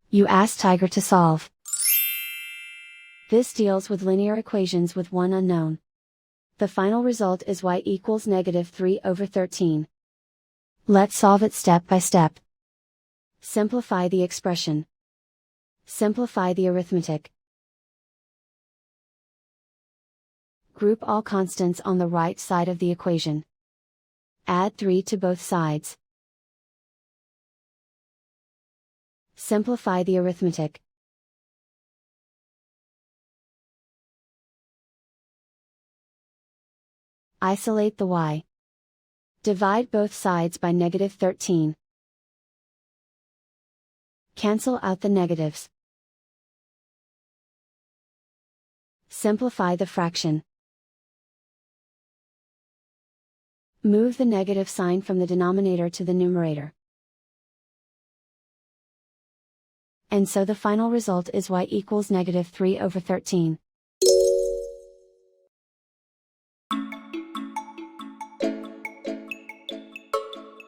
You ask Tiger to solve. This deals with linear equations with one unknown. The final result is y equals -3/13. Let's solve it step by step. Simplify the expression. Simplify the arithmetic. Group all constants on the right side of the equation. Add 3 to both sides. Simplify the arithmetic. Isolate the y. Divide both sides by -13. Cancel out the negatives. Simplify the fraction. Move the negative sign from the denominator to the numerator. And so the final result is y equals -3/13.